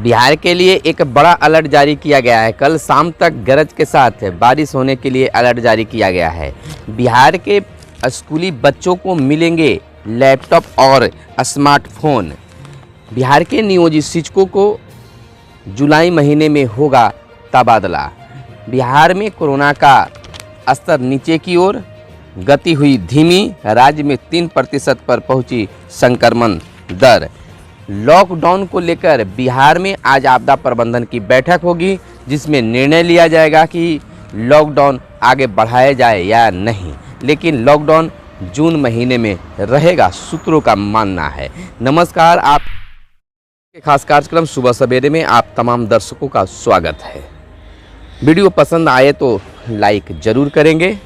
बिहार के लिए एक बड़ा अलर्ट जारी किया गया है। कल शाम तक गरज के साथ बारिश होने के लिए अलर्ट जारी किया गया है। बिहार के स्कूली बच्चों को मिलेंगे लैपटॉप और स्मार्टफोन। बिहार के नियोजित शिक्षकों को जुलाई महीने में होगा तबादला। बिहार में कोरोना का स्तर नीचे की ओर, गति हुई धीमी। राज्य में 3% पर पहुंची संक्रमण दर। लॉकडाउन को लेकर बिहार में आज आपदा प्रबंधन की बैठक होगी, जिसमें निर्णय लिया जाएगा कि लॉकडाउन आगे बढ़ाया जाए या नहीं, लेकिन लॉकडाउन जून महीने में रहेगा, सूत्रों का मानना है। नमस्कार, आप के खास कार्यक्रम सुबह सवेरे में आप तमाम दर्शकों का स्वागत है। वीडियो पसंद आए तो लाइक ज़रूर करेंगे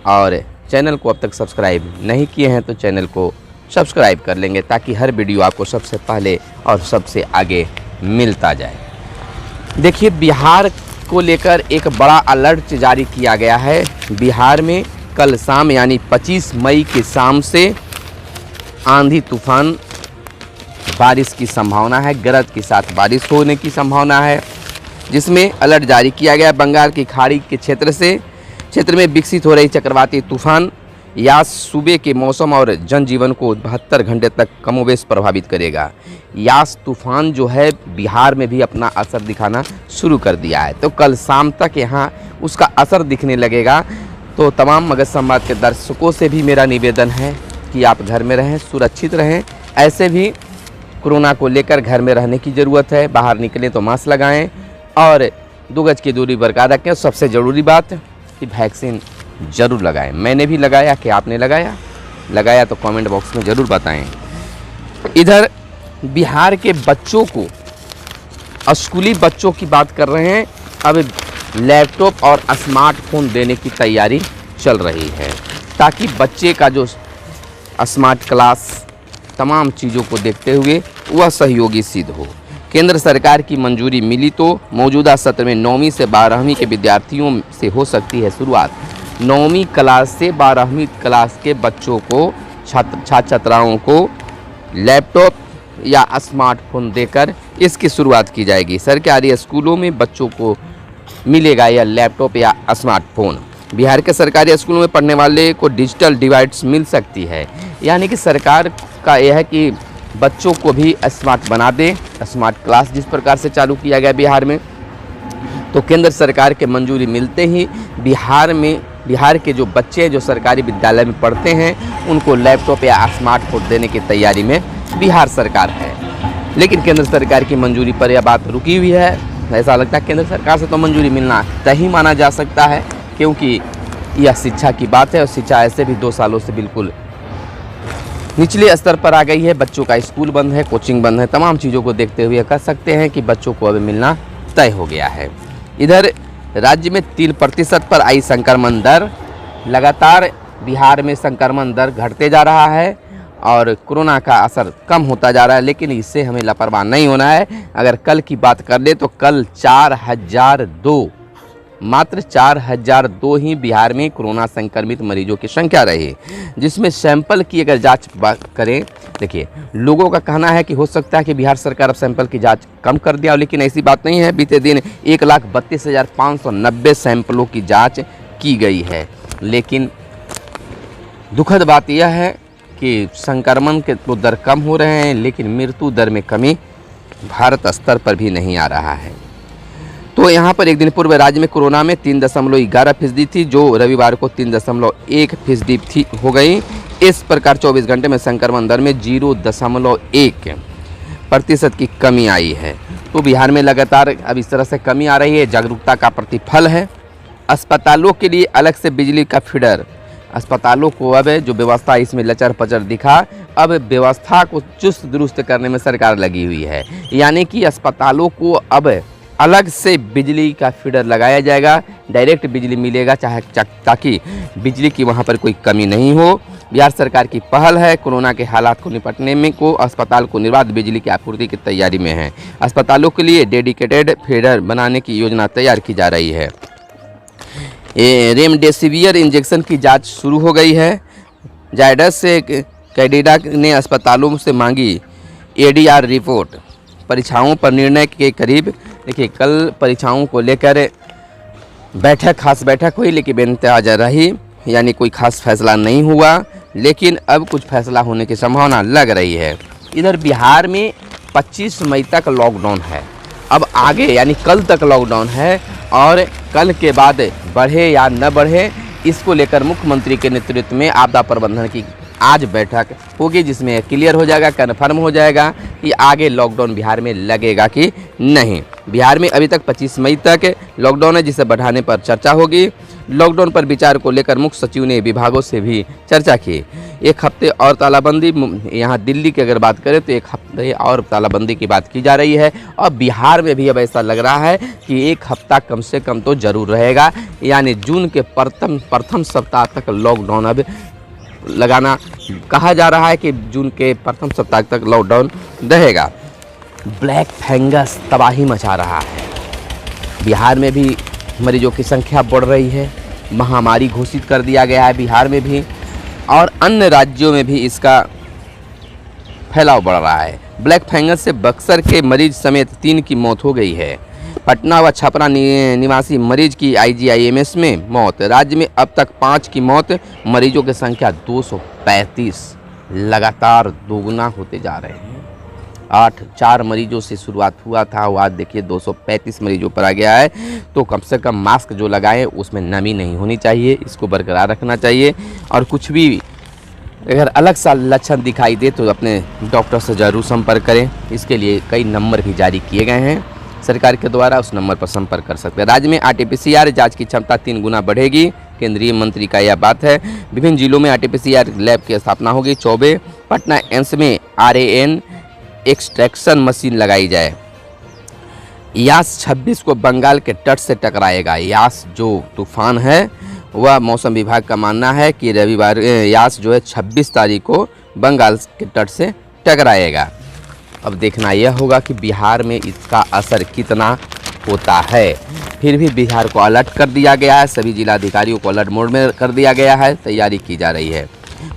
और चैनल को अब तक सब्सक्राइब नहीं किए हैं तो चैनल को सब्सक्राइब कर लेंगे, ताकि हर वीडियो आपको सबसे पहले और सबसे आगे मिलता जाए। देखिए, बिहार को लेकर एक बड़ा अलर्ट जारी किया गया है। बिहार में कल शाम यानी 25 मई की शाम से आंधी तूफान बारिश की संभावना है, गरज के साथ बारिश होने की संभावना है, जिसमें अलर्ट जारी किया गया। बंगाल की खाड़ी के क्षेत्र में विकसित हो रही चक्रवाती तूफान यास सूबे के मौसम और जनजीवन को 72 घंटे तक कमोबेश प्रभावित करेगा। यास तूफान जो है बिहार में भी अपना असर दिखाना शुरू कर दिया है, तो कल शाम तक यहाँ उसका असर दिखने लगेगा। तो तमाम मगध संवाद के दर्शकों से भी मेरा निवेदन है कि आप घर में रहें, सुरक्षित रहें। ऐसे भी कोरोना को लेकर घर में रहने की ज़रूरत है। बाहर निकलें तो मास्क लगाएं और 2 गज की दूरी बरकरार रखें। सबसे ज़रूरी बात कि वैक्सीन ज़रूर लगाएं। मैंने भी लगाया, कि आपने लगाया तो कमेंट बॉक्स में ज़रूर बताएं। इधर बिहार के बच्चों को, स्कूली बच्चों की बात कर रहे हैं, अब लैपटॉप और स्मार्टफोन देने की तैयारी चल रही है, ताकि बच्चे का जो स्मार्ट क्लास तमाम चीज़ों को देखते हुए वह सहयोगी सिद्ध हो। केंद्र सरकार की मंजूरी मिली तो मौजूदा सत्र में 9वीं से 12वीं के विद्यार्थियों से हो सकती है शुरुआत। 9वीं क्लास से 12वीं क्लास के बच्चों को, छात्राओं को लैपटॉप या स्मार्टफोन देकर इसकी शुरुआत की जाएगी। सरकारी स्कूलों में बच्चों को मिलेगा यह लैपटॉप या स्मार्टफोन। बिहार के सरकारी स्कूलों में पढ़ने वाले को डिजिटल डिवाइस मिल सकती है, यानी कि सरकार का यह है कि बच्चों को भी स्मार्ट बना दे। स्मार्ट क्लास जिस प्रकार से चालू किया गया बिहार में, तो केंद्र सरकार के मंजूरी मिलते ही बिहार के जो बच्चे जो सरकारी विद्यालय में पढ़ते हैं उनको लैपटॉप या स्मार्टफोन देने की तैयारी में बिहार सरकार है। लेकिन केंद्र सरकार की मंजूरी पर यह बात रुकी हुई है। ऐसा लगता है केंद्र सरकार से तो मंजूरी मिलना तय माना जा सकता है, क्योंकि यह शिक्षा की बात है और शिक्षा ऐसे भी 2 सालों से बिल्कुल निचले स्तर पर आ गई है। बच्चों का स्कूल बंद है, कोचिंग बंद है, तमाम चीज़ों को देखते हुए कह सकते हैं कि बच्चों को अब मिलना तय हो गया है। इधर राज्य में 3% पर आई संक्रमण दर। लगातार बिहार में संक्रमण दर घटते जा रहा है और कोरोना का असर कम होता जा रहा है, लेकिन इससे हमें लापरवाह नहीं होना है। अगर कल की बात कर ले तो कल 4002, मात्र 4002 ही बिहार में कोरोना संक्रमित मरीजों की संख्या रही, जिसमें सैंपल की अगर जांच करें, देखिए लोगों का कहना है कि हो सकता है कि बिहार सरकार अब सैंपल की जांच कम कर दिया, लेकिन ऐसी बात नहीं है। बीते दिन 1,32,590 सैंपलों की जांच की गई है, लेकिन दुखद बात यह है कि संक्रमण के तो दर कम हो रहे हैं, लेकिन मृत्यु दर में कमी भारत स्तर पर भी नहीं आ रहा है। तो यहाँ पर एक दिन पूर्व राज्य में कोरोना में 3.11% थी, जो रविवार को 3.1% हो गई। इस प्रकार 24 घंटे में संक्रमण दर में 0.1% की कमी आई है। तो बिहार में लगातार अब इस तरह से कमी आ रही है, जागरूकता का प्रतिफल है। अस्पतालों के लिए अलग से बिजली का फीडर। अस्पतालों को अब जो व्यवस्था इसमें लचर पचर दिखा, अब व्यवस्था को चुस्त दुरुस्त करने में सरकार लगी हुई है, यानी कि अस्पतालों को अब अलग से बिजली का फीडर लगाया जाएगा। डायरेक्ट बिजली मिलेगा, ताकि बिजली की वहाँ पर कोई कमी नहीं हो। बिहार सरकार की पहल है। कोरोना के हालात को निपटने में अस्पताल को निर्बाध बिजली की आपूर्ति की तैयारी में है। अस्पतालों के लिए डेडिकेटेड फीडर बनाने की योजना तैयार की जा रही है। रेमडेसिवियर इंजेक्शन की जांच शुरू हो गई है। जायडस से कैडिला ने अस्पतालों से मांगी एडीआर रिपोर्ट। परीक्षाओं पर निर्णय के करीब। देखिए कल परीक्षाओं को लेकर खास बैठक हुई, लेकिन बेनतहाज रही, यानी कोई खास फैसला नहीं हुआ, लेकिन अब कुछ फैसला होने की संभावना लग रही है। इधर बिहार में 25 मई तक लॉकडाउन है। अब आगे यानी कल तक लॉकडाउन है और कल के बाद बढ़े या न बढ़े, इसको लेकर मुख्यमंत्री के नेतृत्व में आपदा प्रबंधन की आज बैठक होगी, जिसमें क्लियर हो जाएगा, कन्फर्म हो जाएगा कि आगे लॉकडाउन बिहार में लगेगा कि नहीं। बिहार में अभी तक 25 मई तक लॉकडाउन है, जिसे बढ़ाने पर चर्चा होगी। लॉकडाउन पर विचार को लेकर मुख्य सचिव ने विभागों से भी चर्चा की। एक हफ्ते और तालाबंदी, यहाँ दिल्ली की अगर बात करें तो एक हफ्ते और तालाबंदी की बात की जा रही है, और बिहार में भी अब ऐसा लग रहा है कि एक हफ्ता कम से कम तो जरूर रहेगा, यानी जून के प्रथम सप्ताह तक लॉकडाउन अब लगाना कहा जा रहा है कि जून के प्रथम सप्ताह तक लॉकडाउन रहेगा। ब्लैक फंगस तबाही मचा रहा है। बिहार में भी मरीजों की संख्या बढ़ रही है, महामारी घोषित कर दिया गया है बिहार में भी, और अन्य राज्यों में भी इसका फैलाव बढ़ रहा है। ब्लैक फंगस से बक्सर के मरीज समेत 3 की मौत हो गई है। पटना व छपरा निवासी मरीज की IGIMS में मौत। राज्य में अब तक 5 की मौत, मरीजों की संख्या 235 लगातार दोगुना होते जा रहे हैं। 4 मरीजों से शुरुआत हुआ था, वो आज देखिए 235 मरीजों पर आ गया है। तो कम से कम मास्क जो लगाएं उसमें नमी नहीं होनी चाहिए, इसको बरकरार रखना चाहिए, और कुछ भी अगर अलग सा लक्षण दिखाई दे तो अपने डॉक्टर से ज़रूर संपर्क करें। इसके लिए कई नंबर भी जारी किए गए हैं सरकार के द्वारा, उस नंबर पर संपर्क कर सकते हैं। राज्य में RT-PCR जाँच की क्षमता 3 गुना बढ़ेगी, केंद्रीय मंत्री का यह बात है। विभिन्न जिलों में RT-PCR लैब की स्थापना होगी। चौबे पटना एम्स में RAN एक्सट्रैक्शन मशीन लगाई जाए। यास 26 को बंगाल के तट से टकराएगा। यास जो तूफान है वह मौसम विभाग का मानना है कि रविवार यास जो है 26 तारीख को बंगाल के तट से टकराएगा। अब देखना यह होगा कि बिहार में इसका असर कितना होता है। फिर भी बिहार को अलर्ट कर दिया गया है, सभी जिलाधिकारियों को अलर्ट मोड में कर दिया गया है, तैयारी की जा रही है।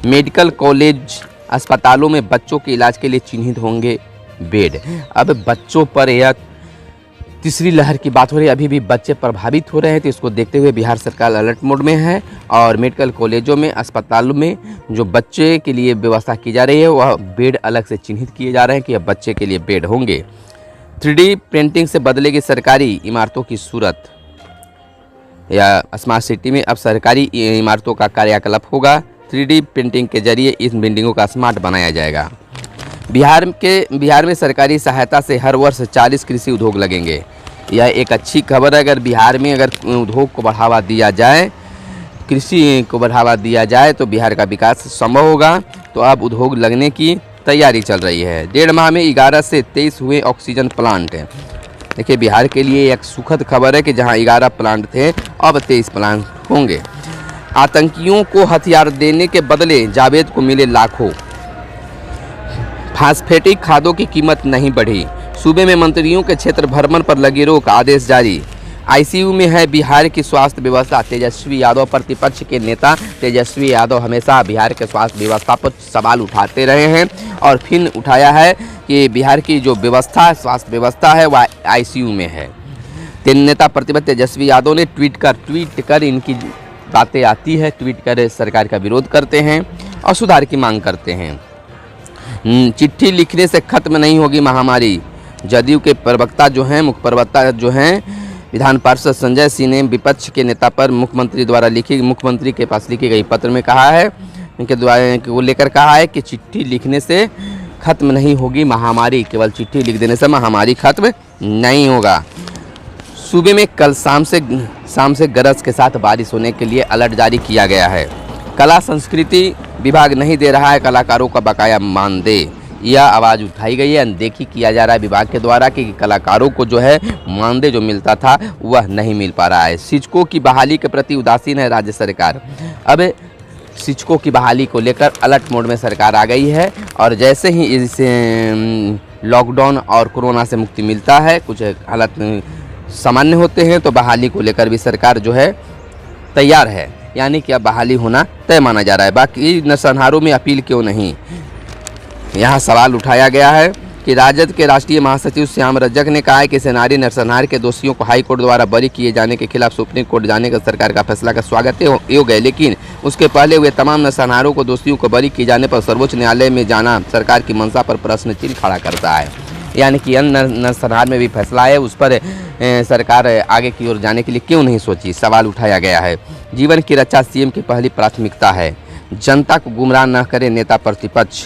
मेडिकल कॉलेज अस्पतालों में बच्चों के इलाज के लिए चिन्हित होंगे बेड। अब बच्चों पर यह तीसरी लहर की बात हो रही है, अभी भी बच्चे प्रभावित हो रहे हैं, तो इसको देखते हुए बिहार सरकार अलर्ट मोड में है, और मेडिकल कॉलेजों में अस्पतालों में जो बच्चे के लिए व्यवस्था की जा रही है वह बेड अलग से चिन्हित किए जा रहे हैं कि अब बच्चे के लिए बेड होंगे। 3D प्रिंटिंग से बदलेगी सरकारी इमारतों की सूरत। या स्मार्ट सिटी में अब सरकारी इमारतों का कार्यकलाप होगा। 3D प्रिंटिंग के जरिए इन बिल्डिंगों का स्मार्ट बनाया जाएगा। बिहार में सरकारी सहायता से हर वर्ष 40 कृषि उद्योग लगेंगे। यह एक अच्छी खबर है। अगर बिहार में अगर उद्योग को बढ़ावा दिया जाए, कृषि को बढ़ावा दिया जाए तो बिहार का विकास संभव होगा। तो अब उद्योग लगने की तैयारी चल रही है। 1.5 माह में 11 से 23 हुए ऑक्सीजन प्लांट। देखिए बिहार के लिए एक सुखद खबर है कि जहां 11 प्लांट थे अब 23 प्लांट होंगे। आतंकियों को हथियार देने के बदले जावेद को मिले लाखों। फास्फेटिक खादों की कीमत नहीं बढ़ी। सूबे में मंत्रियों के क्षेत्र भ्रमण पर लगी रोक, आदेश जारी। ICU में है बिहार की स्वास्थ्य व्यवस्था। तेजस्वी यादव प्रतिपक्ष के नेता तेजस्वी यादव हमेशा बिहार के स्वास्थ्य व्यवस्था पर सवाल उठाते रहे हैं, और फिर उठाया है कि बिहार की जो व्यवस्था स्वास्थ्य व्यवस्था है वह ICU में है। नेता प्रतिपक्ष तेजस्वी यादव ने ट्वीट कर इनकी बातें आती है, ट्वीट कर सरकार का विरोध करते हैं और सुधार की मांग करते हैं। चिट्ठी लिखने से खत्म नहीं होगी महामारी। जदयू के प्रवक्ता जो हैं, मुख्य प्रवक्ता जो हैं विधान पार्षद संजय सिंह ने विपक्ष के नेता पर मुख्यमंत्री के पास लिखी गई पत्र में कहा है, इनके द्वारा को लेकर कहा है कि चिट्ठी लिखने से खत्म नहीं होगी महामारी। केवल चिट्ठी लिख देने से महामारी खत्म नहीं होगा। सूबे में कल शाम से गरज के साथ बारिश होने के लिए अलर्ट जारी किया गया है। कला संस्कृति विभाग नहीं दे रहा है कलाकारों का बकाया मानदेय। यह आवाज़ उठाई गई है, अनदेखी किया जा रहा है विभाग के द्वारा कि कलाकारों को जो है मानदेय जो मिलता था वह नहीं मिल पा रहा है। शिक्षकों की बहाली के प्रति उदासीन है राज्य सरकार। अब शिक्षकों की बहाली को लेकर अलर्ट मोड में सरकार आ गई है, और जैसे ही इस लॉकडाउन और कोरोना से मुक्ति मिलता है, कुछ हालत सामान्य होते हैं, तो बहाली को लेकर भी सरकार जो है तैयार है, यानी कि अब बहाली होना तय माना जा रहा है। बाकी नरसंहारों में अपील क्यों नहीं, यहाँ सवाल उठाया गया है। कि राजद के राष्ट्रीय महासचिव श्याम रजक ने कहा है कि सेनारी नरसंहार के दोषियों को हाई कोर्ट द्वारा बरी किए जाने के खिलाफ सुप्रीम कोर्ट जाने का सरकार का फैसला का स्वागत योग्य है, लेकिन उसके पहले हुए तमाम नरसंहारों को दोषियों को बरी किए जाने पर सर्वोच्च न्यायालय में जाना सरकार की मंशा पर प्रश्न चिन्ह खड़ा करता है। यानी कि अन्य नरसंहार में भी फैसला है, उस पर सरकार आगे की ओर जाने के लिए क्यों नहीं सोची, सवाल उठाया गया है। जीवन की रक्षा सीएम की पहली प्राथमिकता है, जनता को गुमराह न करे नेता प्रतिपक्ष।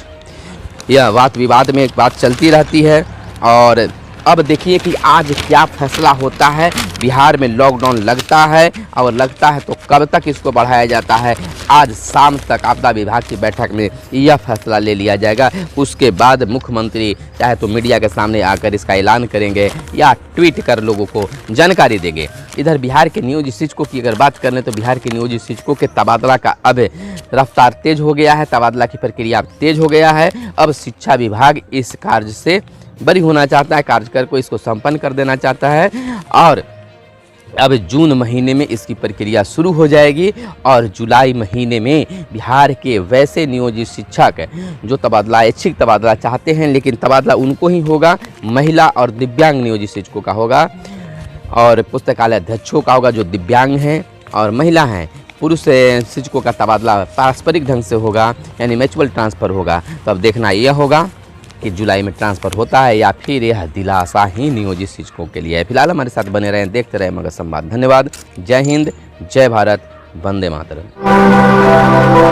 यह वाद विवाद में एक बात चलती रहती है। और अब देखिए कि आज क्या फैसला होता है। बिहार में लॉकडाउन लगता है और लगता है तो कब तक इसको बढ़ाया जाता है। आज शाम तक आपदा विभाग की बैठक में यह फैसला ले लिया जाएगा। उसके बाद मुख्यमंत्री चाहे तो मीडिया के सामने आकर इसका ऐलान करेंगे या ट्वीट कर लोगों को जानकारी देंगे। इधर बिहार के नियोजित शिक्षकों की अगर बात करें तो बिहार के नियोजित शिक्षकों के तबादला का अब रफ्तार तेज हो गया है, तबादला की प्रक्रिया तेज हो गया है। अब शिक्षा विभाग इस कार्य से बरी होना चाहता है, कार्यकर को इसको संपन्न कर देना चाहता है और अब जून महीने में इसकी प्रक्रिया शुरू हो जाएगी और जुलाई महीने में बिहार के वैसे नियोजित शिक्षक जो तबादला ऐच्छिक तबादला चाहते हैं, लेकिन तबादला उनको ही होगा, महिला और दिव्यांग नियोजित शिक्षकों का होगा और पुस्तकालय अध्यक्षों का होगा जो दिव्यांग हैं और महिला हैं। पुरुष शिक्षकों का तबादला पारस्परिक ढंग से होगा, यानी म्यूचुअल ट्रांसफ़र होगा। तो अब देखना यह होगा कि जुलाई में ट्रांसफ़र होता है या फिर यह दिलासा ही नियोजित शिक्षकों के लिए है। फिलहाल हमारे साथ बने रहें, देखते रहें मगध संवाद। धन्यवाद। जय हिंद, जय भारत, वंदे मातरम।